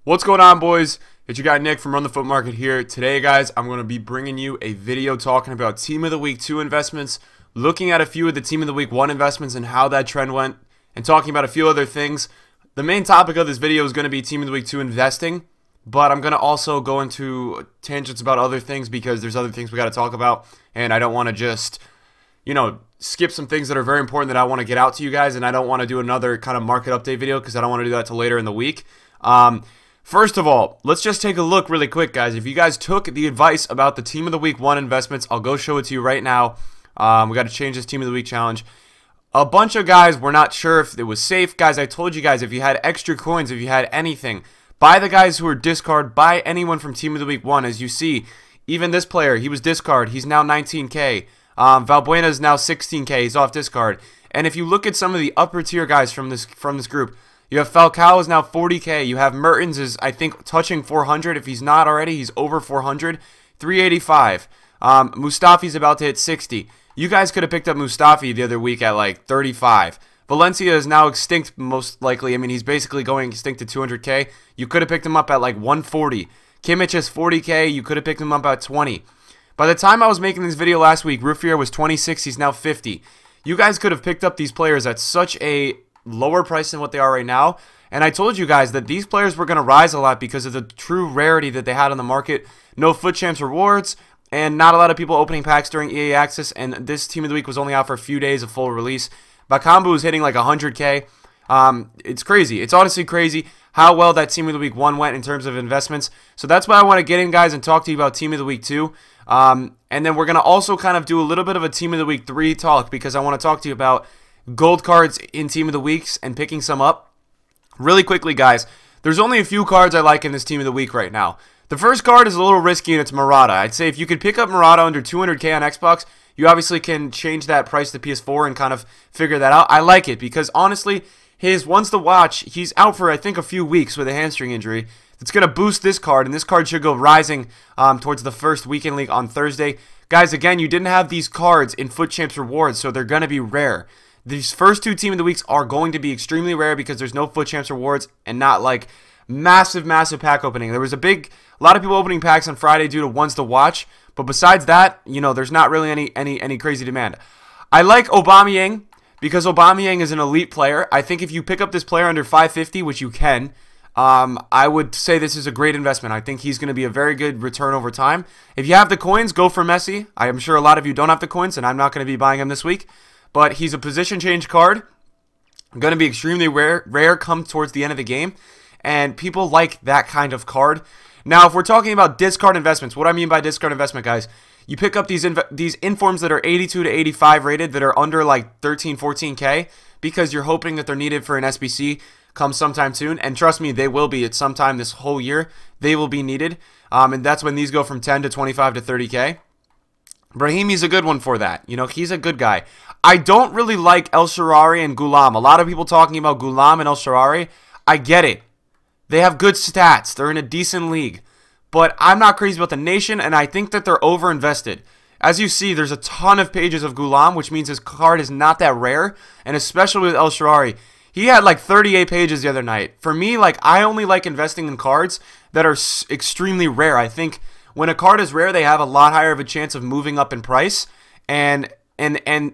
What's going on, boys? It's your guy Nick from Run the Foot Market here. Today, guys, I'm going to be bringing you a video talking about Team of the Week 2 investments, looking at a few of the Team of the Week 1 investments and how that trend went, and talking about a few other things. The main topic of this video is going to be Team of the Week 2 investing, but I'm going to also go into tangents about other things because there's other things we got to talk about, and I don't want to just, skip some things that are very important that I want to get out to you guys, and I don't want to do another kind of market update video because I don't want to do that till later in the week. First of all, let's just take a look really quick, guys. If you guys took the advice about the Team of the Week 1 investments, I'll go show it to you right now. We got to change this Team of the Week challenge. A bunch of guys were not sure if it was safe. Guys, I told you guys, if you had extra coins, if you had anything, buy the guys who were discard, buy anyone from Team of the Week 1. As you see, even this player, he was discard. He's now 19K. Valbuena is now 16K. He's off discard. And if you look at some of the upper tier guys from this group, you have Falcao is now 40K. You have Mertens is, I think, touching 400. If he's not already, he's over 400. 385. Mustafi's about to hit 60. You guys could have picked up Mustafi the other week at like 35. Valencia is now extinct, most likely. I mean, he's basically going extinct to 200K. You could have picked him up at like 140. Kimmich is 40K. You could have picked him up at 20. By the time I was making this video last week, Ruffier was 26. He's now 50. You guys could have picked up these players at such a lower price than what they are right now, and I told you guys that these players were going to rise a lot because of the true rarity that they had on the market. No Foot Champs rewards, and not a lot of people opening packs during EA Access, and this Team of the Week was only out for a few days of full release. Bakambu is hitting like 100K. It's crazy. It's honestly crazy how well that Team of the Week 1 went in terms of investments. So that's why I want to get in, guys, and talk to you about Team of the Week 2. And then we're going to also kind of do a little bit of a Team of the Week 3 talk because I want to talk to you about gold cards in Team of the Weeks and picking some up. Really quickly, guys, there's only a few cards I like in this Team of the Week right now. The first card is a little risky, and it's Murata. I'd say if you could pick up Murata under 200K on Xbox, you obviously can change that price to PS4 and kind of figure that out. I like it because, honestly, his ones to watch, he's out for, I think, a few weeks with a hamstring injury. It's going to boost this card, and this card should go rising towards the first weekend league on Thursday. Guys, again, you didn't have these cards in Foot Champs rewards, so they're going to be rare. These first two Team of the Weeks are going to be extremely rare because there's no Foot Champs rewards and not like massive pack opening. There was a lot of people opening packs on Friday due to ones to watch, but besides that, there's not really any crazy demand. I like Aubameyang because Aubameyang is an elite player. I think if you pick up this player under 550, which you can, I would say this is a great investment. I think he's going to be a very good return over time. If you have the coins, go for Messi. I am sure a lot of you don't have the coins, and I'm not going to be buying him this week. But he's a position change card. Going to be extremely rare come towards the end of the game. And people like that kind of card. Now, if we're talking about discard investments, what I mean by discard investment, guys, you pick up these informs that are 82 to 85 rated that are under like 13, 14K because you're hoping that they're needed for an SBC come sometime soon. And trust me, they will be at some time this whole year. They will be needed. And that's when these go from 10 to 25 to 30K. Brahimi's a good one for that. He's a good guy. I don't really like El Shaarawy and Ghulam. A lot of people talking about Ghulam and El Shaarawy. I get it. They have good stats. They're in a decent league. But I'm not crazy about the nation, and I think that they're overinvested. As you see, there's a ton of pages of Ghulam, which means his card is not that rare, and especially with El Shaarawy. He had like 38 pages the other night. For me, I only like investing in cards that are extremely rare. I think when a card is rare, they have a lot higher of a chance of moving up in price, and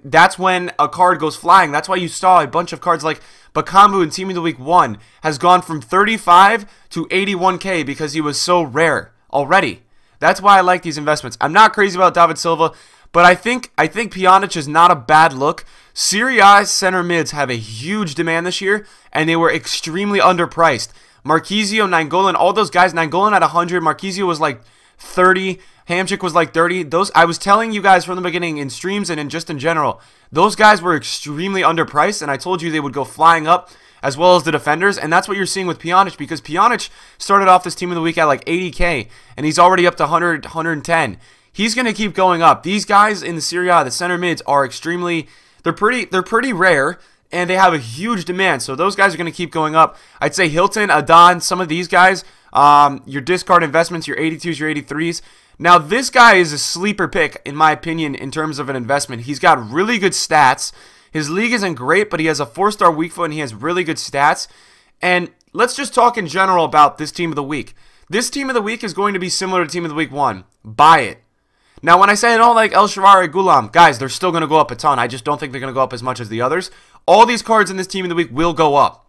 that's when a card goes flying. That's why you saw a bunch of cards like Bakambu in Team of the Week 1 has gone from 35 to 81K because he was so rare already. That's why I like these investments. I'm not crazy about David Silva, but I think Pjanic is not a bad look. Serie A center mids have a huge demand this year, and they were extremely underpriced. Marquisio, Nainggolan, all those guys, Nainggolan at 100, Marquisio was like 30, Hamsik was like 30. Those, I was telling you guys from the beginning in streams and just in general, those guys were extremely underpriced, and I told you they would go flying up as well as the defenders, and that's what you're seeing with Pjanic because Pjanic started off this Team of the Week at like 80K, and he's already up to 100, 110. He's going to keep going up. These guys in the Serie A, the center mids, are extremely, they're pretty rare, and they have a huge demand, so those guys are going to keep going up. I'd say Hilton, Adon, some of these guys, your discard investments, your 82s, your 83s. Now, this guy is a sleeper pick, in my opinion, in terms of an investment. He's got really good stats. His league isn't great, but he has a 4-star weak foot, and he has really good stats. And let's just talk in general about this team of the week. This team of the week is going to be similar to team of the week 1. Buy it. Now, when I say I don't like El Shaarawy, Gulam, guys, they're still going to go up a ton. I just don't think they're going to go up as much as the others. All these cards in this team of the week will go up.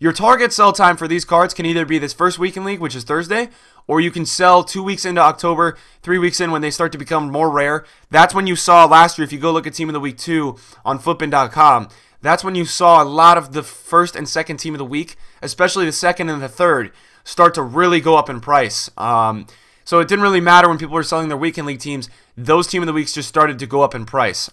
Your target sell time for these cards can either be this first week in League, which is Thursday, or you can sell 2 weeks into October, 3 weeks in when they start to become more rare. That's when you saw last year, if you go look at Team of the Week 2 on footbin.com, that's when you saw a lot of the first and second team of the week, especially the second and the third, start to really go up in price. So it didn't really matter when people were selling their weekend league teams. Those team of the weeks just started to go up in price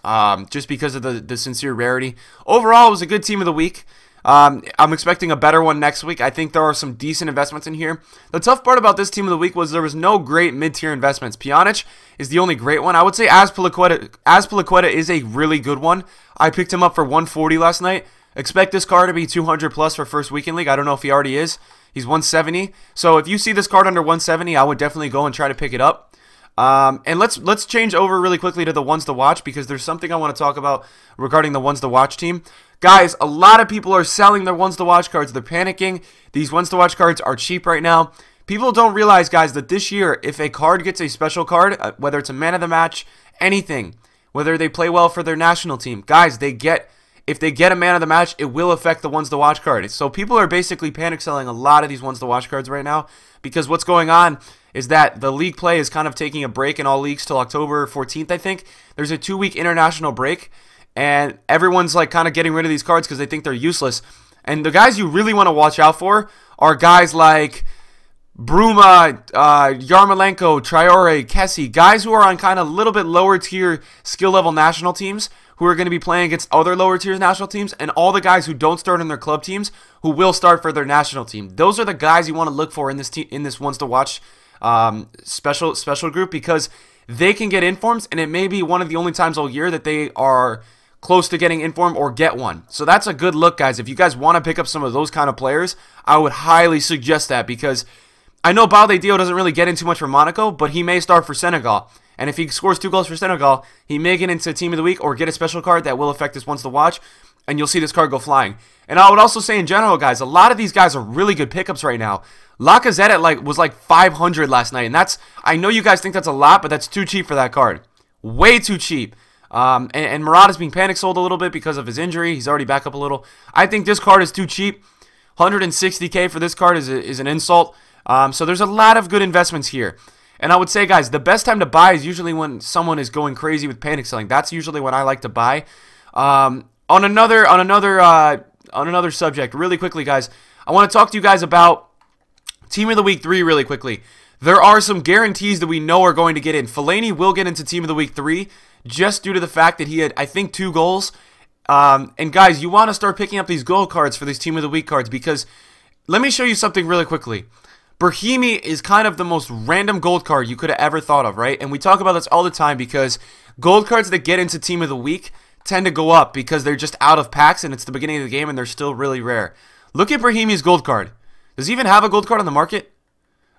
just because of the sincere rarity. Overall, it was a good team of the week. I'm expecting a better one next week. I think there are some decent investments in here. The tough part about this team of the week was there was no great mid-tier investments. Pjanic is the only great one. I would say Azpilicueta is a really good one. I picked him up for 140 last night. Expect this card to be 200 plus for first weekend league. I don't know if he already is. He's 170. So if you see this card under 170, I would definitely go and try to pick it up. And let's change over really quickly to the ones to watch, because there's something I want to talk about regarding the ones to watch team. Guys, a lot of people are selling their ones to watch cards. They're panicking. These ones to watch cards are cheap right now. People don't realize, guys, that this year, if a card gets a special card, whether it's a man of the match, anything, whether they play well for their national team, guys, if they get a man of the match, it will affect the ones to watch card. So people are basically panic selling a lot of these ones to watch cards right now, because what's going on is that the league play is kind of taking a break in all leagues till October 14th, I think. There's a 2-week international break, and everyone's like kind of getting rid of these cards because they think they're useless. And the guys you really want to watch out for are guys like Bruma, Yarmolenko, Traore, Kessie, guys who are on kind of a little bit lower tier skill level national teams who are going to be playing against other lower tier national teams, and all the guys who don't start in their club teams who will start for their national team. Those are the guys you want to look for in this ones to watch special group, because they can get informs, and it may be one of the only times all year that they are close to getting inform or get one. So that's a good look, guys. If you guys want to pick up some of those kind of players, I would highly suggest that, because I know Balde Dio doesn't really get in too much for Monaco, but he may start for Senegal. And if he scores 2 goals for Senegal, he may get into Team of the Week or get a special card that will affect this ones to watch, and you'll see this card go flying. And I would also say in general, guys, a lot of these guys are really good pickups right now. Lacazette was like 500 last night, and I know you guys think that's a lot, but that's too cheap for that card. Way too cheap. And Murad is being panic sold a little bit because of his injury. He's already back up a little. I think this card is too cheap. 160K for this card is an insult. So there's a lot of good investments here. And I would say, guys, the best time to buy is usually when someone is going crazy with panic selling. That's usually when I like to buy. On another subject, really quickly, guys, I want to talk to you guys about Team of the Week 3 really quickly. There are some guarantees that we know are going to get in. Fellaini will get into Team of the Week 3 just due to the fact that he had, I think, 2 goals. And guys, you want to start picking up these goal cards for these Team of the Week cards, because let me show you something really quickly. Brahimi is kind of the most random gold card you could have ever thought of, right? And we talk about this all the time because gold cards that get into Team of the Week tend to go up because they're just out of packs and it's the beginning of the game and they're still really rare. Look at Brahimi's gold card. Does he even have a gold card on the market?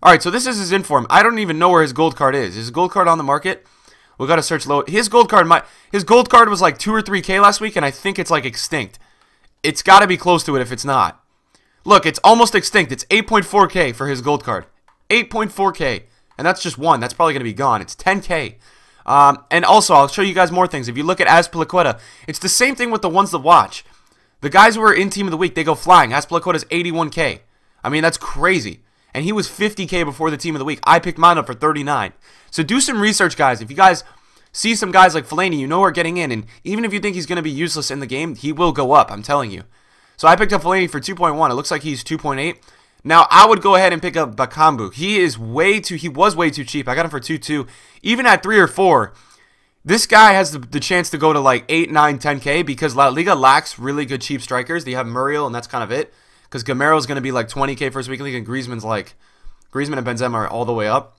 Alright, so this is his inform. I don't even know where his gold card is. Is his gold card on the market? We gotta search low. His gold card was like 2 or 3K last week, and I think it's like extinct. It's gotta be close to it if it's not. Look, it's almost extinct. It's 8.4K for his gold card. 8.4K. And that's just one. That's probably going to be gone. It's 10K. And also, I'll show you guys more things. If you look at Azpilicueta, it's the same thing with the ones to watch. The guys who are in Team of the Week, they go flying. Azpilicueta's 81K. I mean, that's crazy. And he was 50K before the Team of the Week. I picked mine up for 39. So do some research, guys. If you guys see some guys like Fellaini, you know are getting in. And even if you think he's going to be useless in the game, he will go up. I'm telling you. So I picked up Fellaini for 2.1. It looks like he's 2.8. Now, I would go ahead and pick up Bakambu. He was way too cheap. I got him for 2.2. Even at 3 or 4, this guy has the chance to go to like 8, 9, 10K because La Liga lacks really good cheap strikers. They have Muriel, and that's kind of it. Because Gamero's going to be like 20K first week league, and Griezmann and Benzema are all the way up.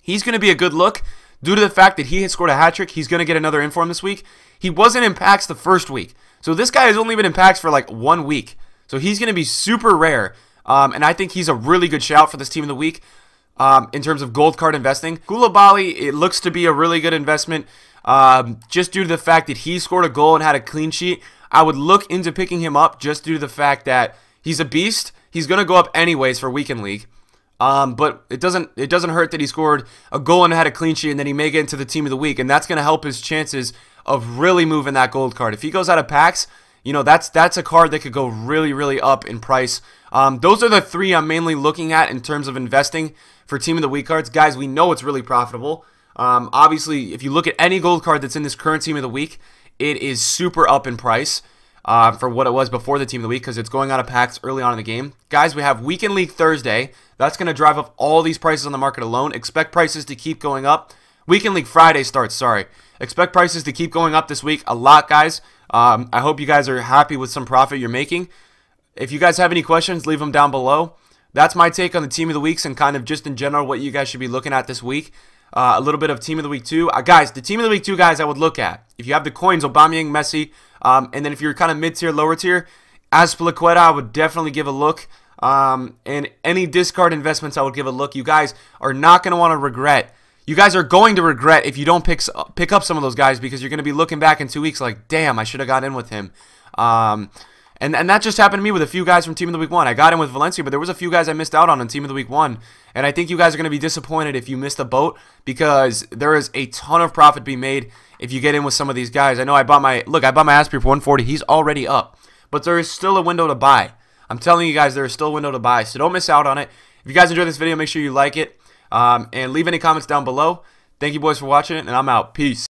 He's going to be a good look due to the fact that he had scored a hat-trick. He's going to get another inform this week. He wasn't in packs the first week. So this guy has only been in packs for like 1 week. So he's going to be super rare. And I think he's a really good shout for this Team of the Week in terms of gold card investing. Koulibaly, it looks to be a really good investment just due to the fact that he scored a goal and had a clean sheet. I would look into picking him up just due to the fact that he's a beast. he's going to go up anyways for weekend league. But it doesn't hurt that he scored a goal and had a clean sheet, and then he may get into the team of the week, and that's going to help his chances of really moving that gold card. If he goes out of packs, you know, that's a card that could go really, really up in price. Those are the three I'm mainly looking at in terms of investing for team of the week cards. Guys, we know it's really profitable. Obviously, if you look at any gold card that's in this current team of the week, it is super up in price for what it was before the team of the week, because it's going out of packs early on in the game. Guys, we have weekend league Thursday. That's going to drive up all these prices on the market alone. Expect prices to keep going up. Weekend league Friday starts, sorry. Expect prices to keep going up this week a lot, guys. I hope you guys are happy with some profit you're making. If you guys have any questions, leave them down below. That's my take on the team of the weeks and kind of just in general what you guys should be looking at this week. A little bit of team of the week 2. Guys, the team of the week 2 guys I would look at. If you have the coins, Aubameyang, Messi, and then if you're kind of mid-tier, lower tier, Azpilicueta, I would definitely give a look. And any discard investments, I would give a look. You guys are not going to want to regret. You guys are going to regret if you don't pick up some of those guys, because you're going to be looking back in 2 weeks like, damn, I should have got in with him. And that just happened to me with a few guys from Team of the Week 1. I got in with Valencia, but there was a few guys I missed out on Team of the Week 1. And I think you guys are going to be disappointed if you missed the boat, because there is a ton of profit being made if you get in with some of these guys. I know I bought my Aspire for 140. He's already up. But there is still a window to buy. I'm telling you guys, there is still a window to buy, so don't miss out on it. If you guys enjoyed this video, make sure you like it, and leave any comments down below. Thank you, boys, for watching it, and I'm out. Peace.